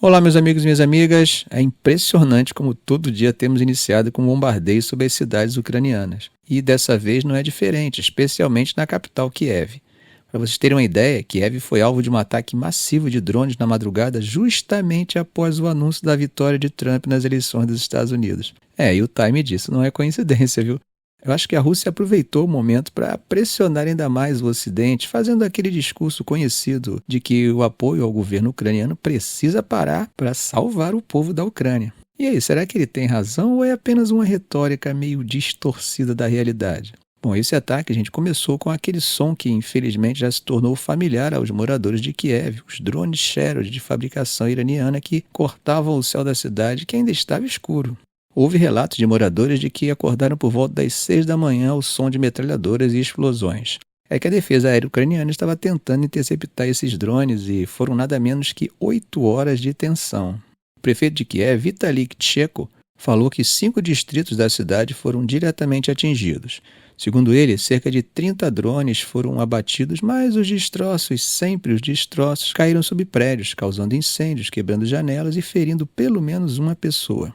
Olá, meus amigos e minhas amigas. É impressionante como todo dia temos iniciado com bombardeios sobre as cidades ucranianas. E dessa vez não é diferente, especialmente na capital Kiev. Para vocês terem uma ideia, Kiev foi alvo de um ataque massivo de drones na madrugada justamente após o anúncio da vitória de Trump nas eleições dos Estados Unidos. E o time disso não é coincidência, viu? Eu acho que a Rússia aproveitou o momento para pressionar ainda mais o Ocidente, fazendo aquele discurso conhecido de que o apoio ao governo ucraniano precisa parar para salvar o povo da Ucrânia. E aí, será que ele tem razão ou é apenas uma retórica meio distorcida da realidade? Bom, esse ataque, a gente, começou com aquele som que infelizmente já se tornou familiar aos moradores de Kiev, os drones Shahed de fabricação iraniana que cortavam o céu da cidade que ainda estava escuro. Houve relatos de moradores de que acordaram por volta das 6 da manhã ao som de metralhadoras e explosões. É que a defesa aérea ucraniana estava tentando interceptar esses drones e foram nada menos que 8 horas de tensão. O prefeito de Kiev, Vitali Klitschko, falou que 5 distritos da cidade foram diretamente atingidos. Segundo ele, cerca de 30 drones foram abatidos, mas os destroços, sempre os destroços, caíram sobre prédios, causando incêndios, quebrando janelas e ferindo pelo menos uma pessoa.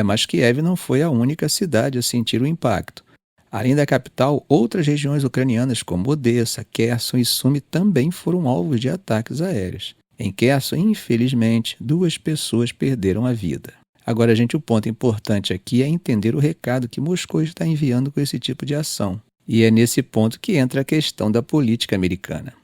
Mas Kiev não foi a única cidade a sentir o impacto. Além da capital, outras regiões ucranianas como Odessa, Kherson e Sumi também foram alvos de ataques aéreos. Em Kherson, infelizmente, 2 pessoas perderam a vida. Agora, gente, o ponto importante aqui é entender o recado que Moscou está enviando com esse tipo de ação. E é nesse ponto que entra a questão da política americana.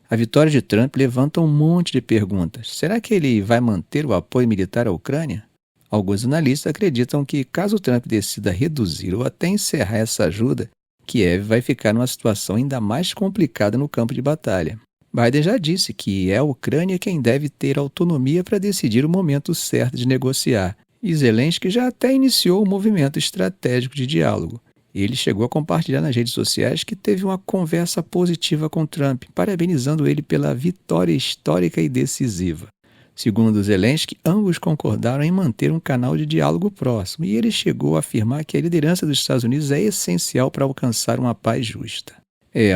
A vitória de Trump levanta um monte de perguntas. Será que ele vai manter o apoio militar à Ucrânia? Alguns analistas acreditam que, caso Trump decida reduzir ou até encerrar essa ajuda, Kiev vai ficar numa situação ainda mais complicada no campo de batalha. Biden já disse que é a Ucrânia quem deve ter autonomia para decidir o momento certo de negociar, e Zelensky já até iniciou um movimento estratégico de diálogo. Ele chegou a compartilhar nas redes sociais que teve uma conversa positiva com Trump, parabenizando ele pela vitória histórica e decisiva. Segundo Zelensky, ambos concordaram em manter um canal de diálogo próximo e ele chegou a afirmar que a liderança dos Estados Unidos é essencial para alcançar uma paz justa.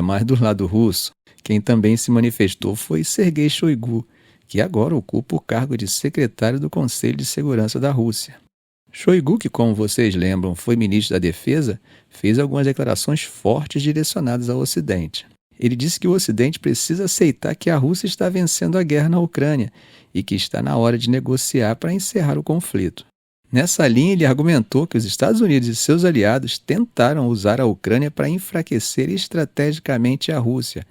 Mas do lado russo, quem também se manifestou foi Sergei Shoigu, que agora ocupa o cargo de secretário do Conselho de Segurança da Rússia. Shoigu, que, como vocês lembram, foi ministro da Defesa, fez algumas declarações fortes direcionadas ao Ocidente. Ele disse que o Ocidente precisa aceitar que a Rússia está vencendo a guerra na Ucrânia e que está na hora de negociar para encerrar o conflito. Nessa linha, ele argumentou que os Estados Unidos e seus aliados tentaram usar a Ucrânia para enfraquecer estrategicamente a Rússia,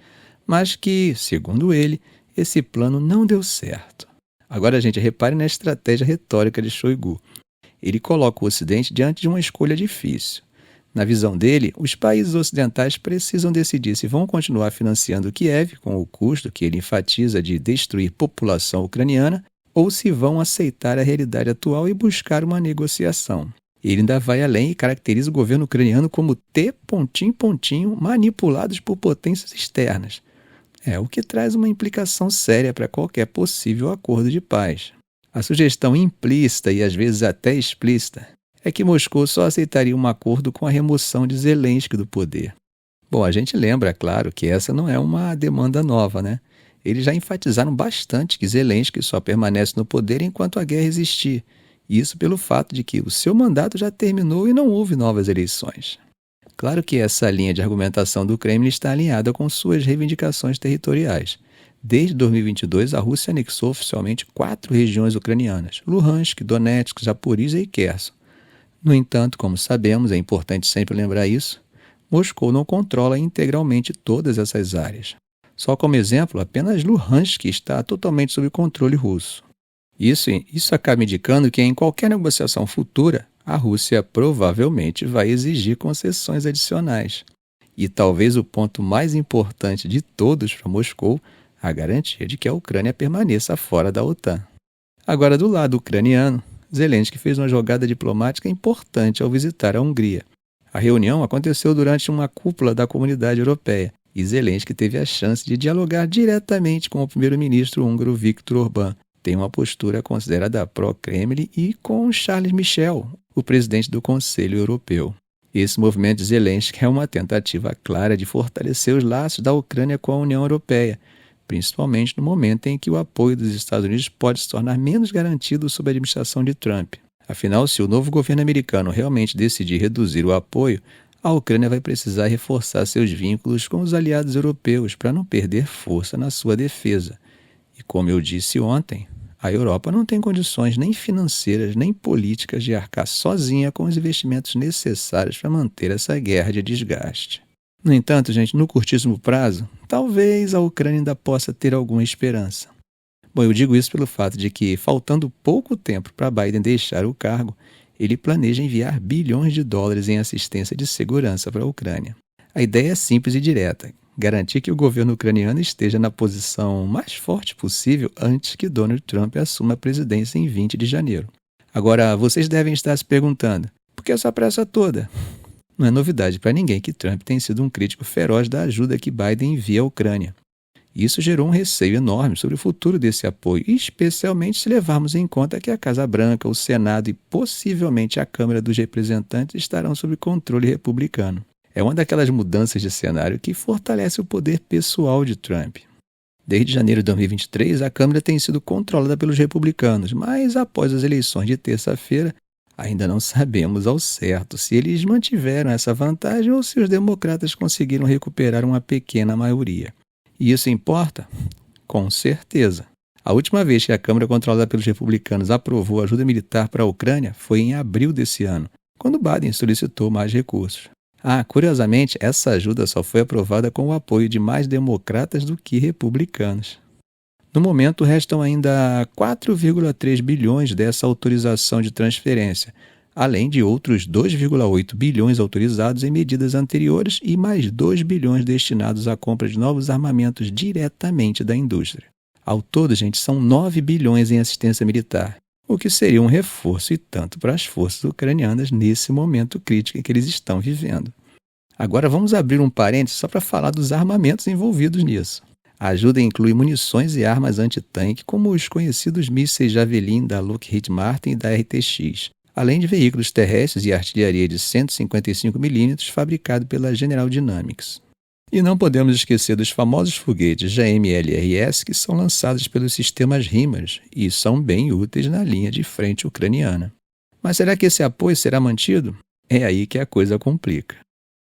mas que, segundo ele, esse plano não deu certo. Agora, gente, repare na estratégia retórica de Shoigu. Ele coloca o Ocidente diante de uma escolha difícil. Na visão dele, os países ocidentais precisam decidir se vão continuar financiando Kiev, com o custo que ele enfatiza de destruir população ucraniana, ou se vão aceitar a realidade atual e buscar uma negociação. Ele ainda vai além e caracteriza o governo ucraniano como manipulados por potências externas. O que traz uma implicação séria para qualquer possível acordo de paz. A sugestão implícita e às vezes até explícita é que Moscou só aceitaria um acordo com a remoção de Zelensky do poder. Bom, a gente lembra, claro, que essa não é uma demanda nova, né? Eles já enfatizaram bastante que Zelensky só permanece no poder enquanto a guerra existir. Isso pelo fato de que o seu mandato já terminou e não houve novas eleições. Claro que essa linha de argumentação do Kremlin está alinhada com suas reivindicações territoriais. Desde 2022, a Rússia anexou oficialmente 4 regiões ucranianas: Luhansk, Donetsk, Zaporizhia e Kherson. No entanto, como sabemos, é importante sempre lembrar isso, Moscou não controla integralmente todas essas áreas. Só como exemplo, apenas Luhansk está totalmente sob controle russo. Isso acaba indicando que em qualquer negociação futura, a Rússia provavelmente vai exigir concessões adicionais. E talvez o ponto mais importante de todos para Moscou, a garantia de que a Ucrânia permaneça fora da OTAN. Agora, do lado ucraniano, Zelensky fez uma jogada diplomática importante ao visitar a Hungria. A reunião aconteceu durante uma cúpula da Comunidade Europeia e Zelensky teve a chance de dialogar diretamente com o primeiro-ministro húngaro Viktor Orbán. Tem uma postura considerada pró-Kremlin e com Charles Michel, o presidente do Conselho Europeu. Esse movimento de Zelensky é uma tentativa clara de fortalecer os laços da Ucrânia com a União Europeia, principalmente no momento em que o apoio dos Estados Unidos pode se tornar menos garantido sob a administração de Trump. Afinal, se o novo governo americano realmente decidir reduzir o apoio, a Ucrânia vai precisar reforçar seus vínculos com os aliados europeus para não perder força na sua defesa. E como eu disse ontem, a Europa não tem condições nem financeiras nem políticas de arcar sozinha com os investimentos necessários para manter essa guerra de desgaste. No entanto, gente, no curtíssimo prazo, talvez a Ucrânia ainda possa ter alguma esperança. Bom, eu digo isso pelo fato de que, faltando pouco tempo para Biden deixar o cargo, ele planeja enviar bilhões de dólares em assistência de segurança para a Ucrânia. A ideia é simples e direta: garantir que o governo ucraniano esteja na posição mais forte possível antes que Donald Trump assuma a presidência em 20 de janeiro. Agora, vocês devem estar se perguntando, por que essa pressa toda? Não é novidade para ninguém que Trump tem sido um crítico feroz da ajuda que Biden envia à Ucrânia. Isso gerou um receio enorme sobre o futuro desse apoio, especialmente se levarmos em conta que a Casa Branca, o Senado e possivelmente a Câmara dos Representantes estarão sob controle republicano. É uma daquelas mudanças de cenário que fortalece o poder pessoal de Trump. Desde janeiro de 2023, a Câmara tem sido controlada pelos republicanos, mas após as eleições de terça-feira, ainda não sabemos ao certo se eles mantiveram essa vantagem ou se os democratas conseguiram recuperar uma pequena maioria. E isso importa? Com certeza. A última vez que a Câmara controlada pelos republicanos aprovou ajuda militar para a Ucrânia foi em abril desse ano, quando Biden solicitou mais recursos. Curiosamente, essa ajuda só foi aprovada com o apoio de mais democratas do que republicanos. No momento, restam ainda 4,3 bilhões dessa autorização de transferência, além de outros 2,8 bilhões autorizados em medidas anteriores e mais 2 bilhões destinados à compra de novos armamentos diretamente da indústria. Ao todo, gente, são 9 bilhões em assistência militar, o que seria um reforço e tanto para as forças ucranianas nesse momento crítico em que eles estão vivendo. Agora vamos abrir um parênteses só para falar dos armamentos envolvidos nisso. A ajuda inclui munições e armas antitanque, como os conhecidos mísseis Javelin da Lockheed Martin e da RTX, além de veículos terrestres e artilharia de 155 mm fabricado pela General Dynamics. E não podemos esquecer dos famosos foguetes GMLRS que são lançados pelos sistemas HIMARS e são bem úteis na linha de frente ucraniana. Mas será que esse apoio será mantido? É aí que a coisa complica.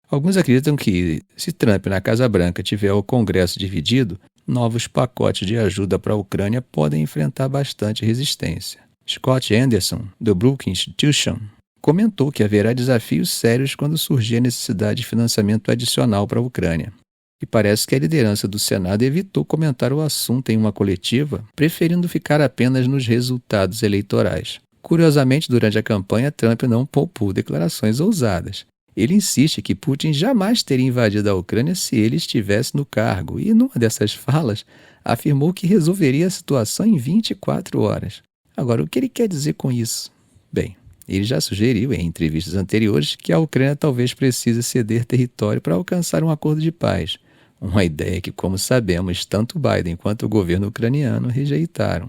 Alguns acreditam que, se Trump na Casa Branca tiver o Congresso dividido, novos pacotes de ajuda para a Ucrânia podem enfrentar bastante resistência. Scott Anderson, do Brookings Institution, comentou que haverá desafios sérios quando surgir a necessidade de financiamento adicional para a Ucrânia. E parece que a liderança do Senado evitou comentar o assunto em uma coletiva, preferindo ficar apenas nos resultados eleitorais. Curiosamente, durante a campanha, Trump não poupou declarações ousadas. Ele insiste que Putin jamais teria invadido a Ucrânia se ele estivesse no cargo e, numa dessas falas, afirmou que resolveria a situação em 24 horas. Agora, o que ele quer dizer com isso? Bem, ele já sugeriu em entrevistas anteriores que a Ucrânia talvez precise ceder território para alcançar um acordo de paz, uma ideia que, como sabemos, tanto Biden quanto o governo ucraniano rejeitaram.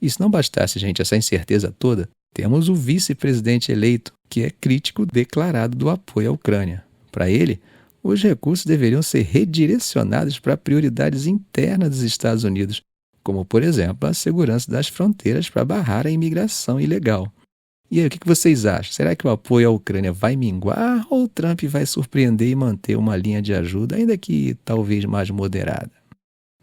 E se não bastasse, gente, essa incerteza toda, temos o vice-presidente eleito, que é crítico declarado do apoio à Ucrânia. Para ele, os recursos deveriam ser redirecionados para prioridades internas dos Estados Unidos, como, por exemplo, a segurança das fronteiras para barrar a imigração ilegal. E aí, o que vocês acham? Será que o apoio à Ucrânia vai minguar ou Trump vai surpreender e manter uma linha de ajuda, ainda que talvez mais moderada?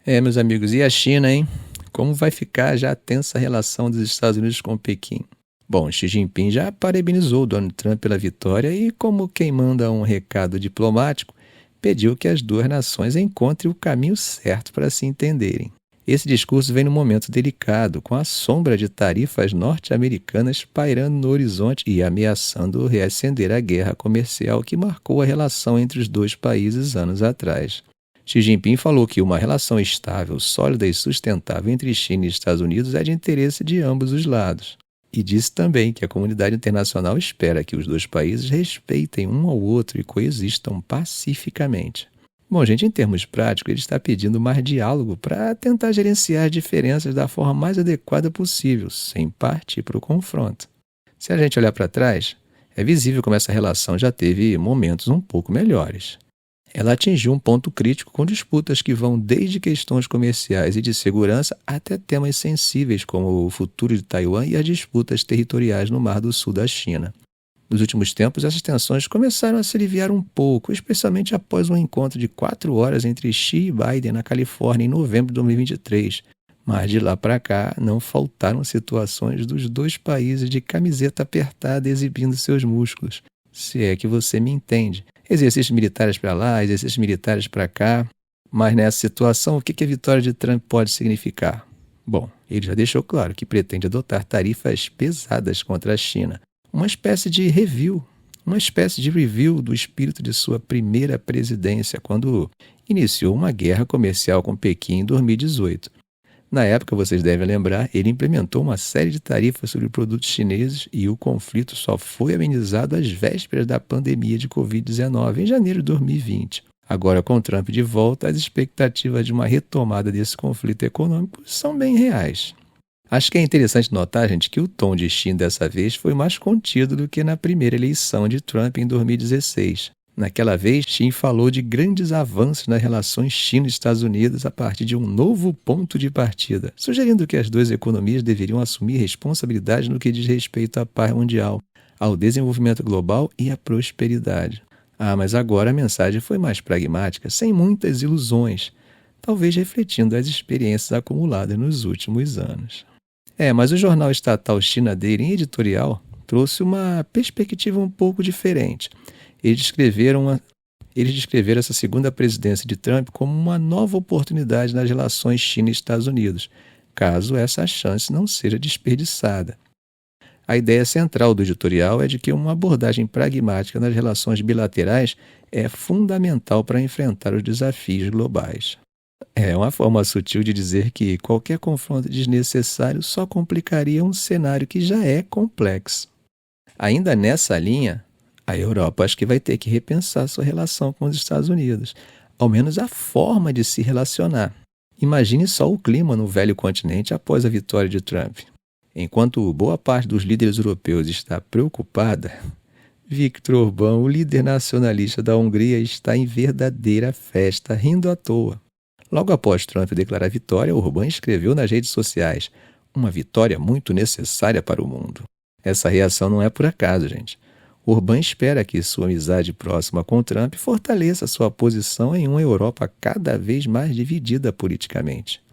Meus amigos, e a China, hein? Como vai ficar já a tensa relação dos Estados Unidos com Pequim? Bom, Xi Jinping já parabenizou Donald Trump pela vitória e, como quem manda um recado diplomático, pediu que as duas nações encontrem o caminho certo para se entenderem. Esse discurso vem num momento delicado, com a sombra de tarifas norte-americanas pairando no horizonte e ameaçando reacender a guerra comercial que marcou a relação entre os dois países anos atrás. Xi Jinping falou que uma relação estável, sólida e sustentável entre China e Estados Unidos é de interesse de ambos os lados. E disse também que a comunidade internacional espera que os dois países respeitem um ao outro e coexistam pacificamente. Bom, gente, em termos práticos, ele está pedindo mais diálogo para tentar gerenciar as diferenças da forma mais adequada possível, sem partir para o confronto. Se a gente olhar para trás, é visível como essa relação já teve momentos um pouco melhores. ela atingiu um ponto crítico com disputas que vão desde questões comerciais e de segurança até temas sensíveis como o futuro de Taiwan e as disputas territoriais no Mar do Sul da China. Nos últimos tempos, essas tensões começaram a se aliviar um pouco, especialmente após um encontro de 4 horas entre Xi e Biden na Califórnia em novembro de 2023. Mas de lá para cá, não faltaram situações dos dois países de camiseta apertada exibindo seus músculos. Se é que você me entende. Exercícios militares para lá, exercícios militares para cá. Mas nessa situação, o que a vitória de Trump pode significar? Bom, ele já deixou claro que pretende adotar tarifas pesadas contra a China. Uma espécie de review do espírito de sua primeira presidência, quando iniciou uma guerra comercial com Pequim em 2018. Na época, vocês devem lembrar, ele implementou uma série de tarifas sobre produtos chineses e o conflito só foi amenizado às vésperas da pandemia de Covid-19, em janeiro de 2020. Agora, com Trump de volta, as expectativas de uma retomada desse conflito econômico são bem reais. Acho que é interessante notar, gente, que o tom de Xi dessa vez foi mais contido do que na primeira eleição de Trump em 2016. Naquela vez, Xi falou de grandes avanços nas relações China-Estados Unidos a partir de um novo ponto de partida, sugerindo que as duas economias deveriam assumir responsabilidade no que diz respeito à paz mundial, ao desenvolvimento global e à prosperidade. Mas agora a mensagem foi mais pragmática, sem muitas ilusões, talvez refletindo as experiências acumuladas nos últimos anos. Mas o jornal estatal China Daily, em editorial, trouxe uma perspectiva um pouco diferente. Eles descreveram essa segunda presidência de Trump como uma nova oportunidade nas relações China e Estados Unidos, caso essa chance não seja desperdiçada. A ideia central do editorial é de que uma abordagem pragmática nas relações bilaterais é fundamental para enfrentar os desafios globais. É uma forma sutil de dizer que qualquer confronto desnecessário só complicaria um cenário que já é complexo. Ainda nessa linha, a Europa acho que vai ter que repensar sua relação com os Estados Unidos, ao menos a forma de se relacionar. Imagine só o clima no velho continente após a vitória de Trump. Enquanto boa parte dos líderes europeus está preocupada, Viktor Orbán, o líder nacionalista da Hungria, está em verdadeira festa, rindo à toa. Logo após Trump declarar a vitória, Orbán escreveu nas redes sociais: "Uma vitória muito necessária para o mundo." Essa reação não é por acaso, gente. Orbán espera que sua amizade próxima com Trump fortaleça sua posição em uma Europa cada vez mais dividida politicamente.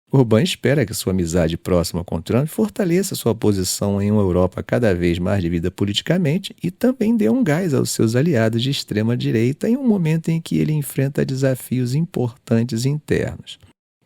Orbán espera que sua amizade próxima com Trump fortaleça sua posição em uma Europa cada vez mais dividida politicamente e também dê um gás aos seus aliados de extrema-direita em um momento em que ele enfrenta desafios importantes internos.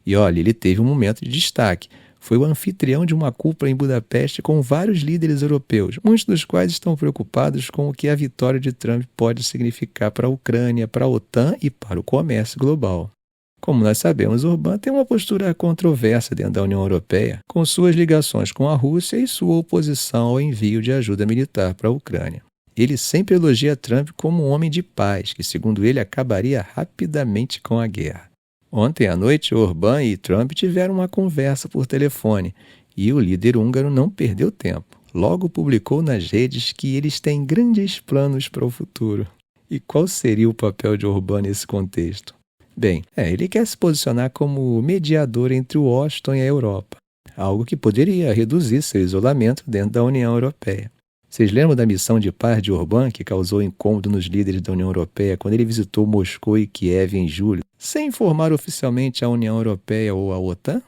E olha, ele teve um momento de destaque. Foi o anfitrião de uma cúpula em Budapeste com vários líderes europeus, muitos dos quais estão preocupados com o que a vitória de Trump pode significar para a Ucrânia, para a OTAN e para o comércio global. Como nós sabemos, Orbán tem uma postura controversa dentro da União Europeia, com suas ligações com a Rússia e sua oposição ao envio de ajuda militar para a Ucrânia. Ele sempre elogia Trump como um homem de paz, que, segundo ele, acabaria rapidamente com a guerra. Ontem à noite, Orbán e Trump tiveram uma conversa por telefone e o líder húngaro não perdeu tempo. Logo publicou nas redes que eles têm grandes planos para o futuro. E qual seria o papel de Orbán nesse contexto? Bem, ele quer se posicionar como mediador entre Washington e a Europa, algo que poderia reduzir seu isolamento dentro da União Europeia. Vocês lembram da missão de paz de Orbán, que causou incômodo nos líderes da União Europeia quando ele visitou Moscou e Kiev em julho, sem informar oficialmente a União Europeia ou a OTAN?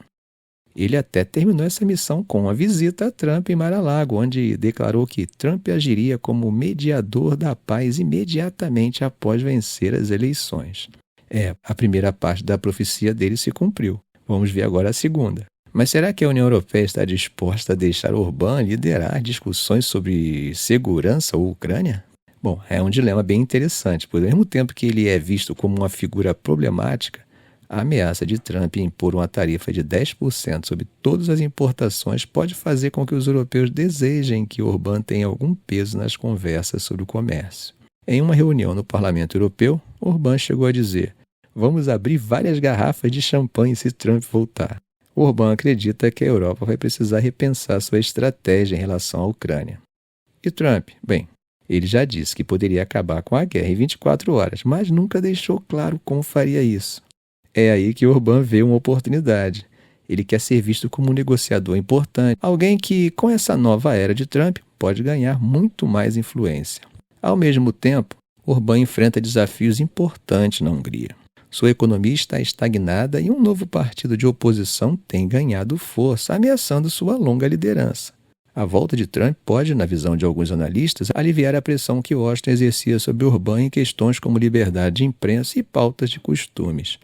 Ele até terminou essa missão com uma visita a Trump em Mar-a-Lago, onde declarou que Trump agiria como mediador da paz imediatamente após vencer as eleições. A primeira parte da profecia dele se cumpriu. Vamos ver agora a segunda. Mas será que a União Europeia está disposta a deixar Orbán liderar discussões sobre segurança ou Ucrânia? Bom, é um dilema bem interessante, pois ao mesmo tempo que ele é visto como uma figura problemática, a ameaça de Trump em impor uma tarifa de 10% sobre todas as importações pode fazer com que os europeus desejem que Orbán tenha algum peso nas conversas sobre o comércio. Em uma reunião no Parlamento Europeu, Orbán chegou a dizer: "Vamos abrir várias garrafas de champanhe se Trump voltar." Orbán acredita que a Europa vai precisar repensar sua estratégia em relação à Ucrânia. E Trump? Bem, Ele já disse que poderia acabar com a guerra em 24 horas, mas nunca deixou claro como faria isso. É aí que Orbán vê uma oportunidade. Ele quer ser visto como um negociador importante, alguém que, com essa nova era de Trump, pode ganhar muito mais influência. Ao mesmo tempo, Orbán enfrenta desafios importantes na Hungria. Sua economia está estagnada e um novo partido de oposição tem ganhado força, ameaçando sua longa liderança. A volta de Trump pode, na visão de alguns analistas, aliviar a pressão que Washington exercia sobre Orbán em questões como liberdade de imprensa e pautas de costumes.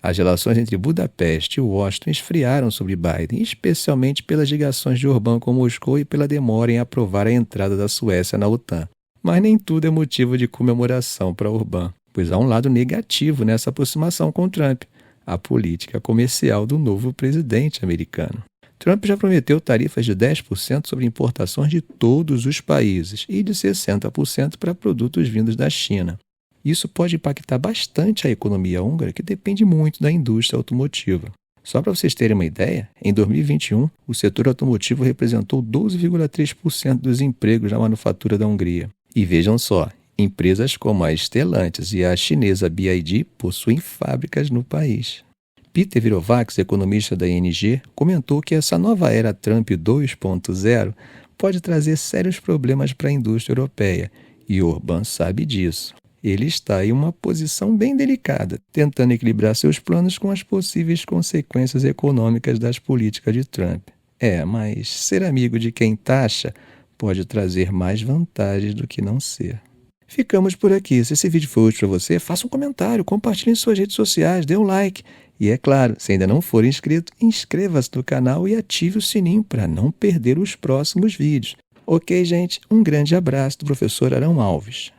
As relações entre Budapeste e Washington esfriaram sobre Biden, especialmente pelas ligações de Orbán com Moscou e pela demora em aprovar a entrada da Suécia na OTAN. Mas nem tudo é motivo de comemoração para Orbán, pois há um lado negativo nessa aproximação com Trump, a política comercial do novo presidente americano. Trump já prometeu tarifas de 10% sobre importações de todos os países e de 60% para produtos vindos da China. Isso pode impactar bastante a economia húngara, que depende muito da indústria automotiva. Só para vocês terem uma ideia, em 2021, o setor automotivo representou 12,3% dos empregos na manufatura da Hungria. E vejam só, empresas como a Stellantis e a chinesa BYD possuem fábricas no país. Peter Virovax, economista da ING, comentou que essa nova era Trump 2.0 pode trazer sérios problemas para a indústria europeia, e Orbán sabe disso. Ele está em uma posição bem delicada, tentando equilibrar seus planos com as possíveis consequências econômicas das políticas de Trump. Mas ser amigo de quem taxa pode trazer mais vantagens do que não ser. Ficamos por aqui. Se esse vídeo foi útil para você, faça um comentário, compartilhe em suas redes sociais, dê um like. E é claro, se ainda não for inscrito, inscreva-se no canal e ative o sininho para não perder os próximos vídeos. Ok, gente? Um grande abraço do professor Arão Alves.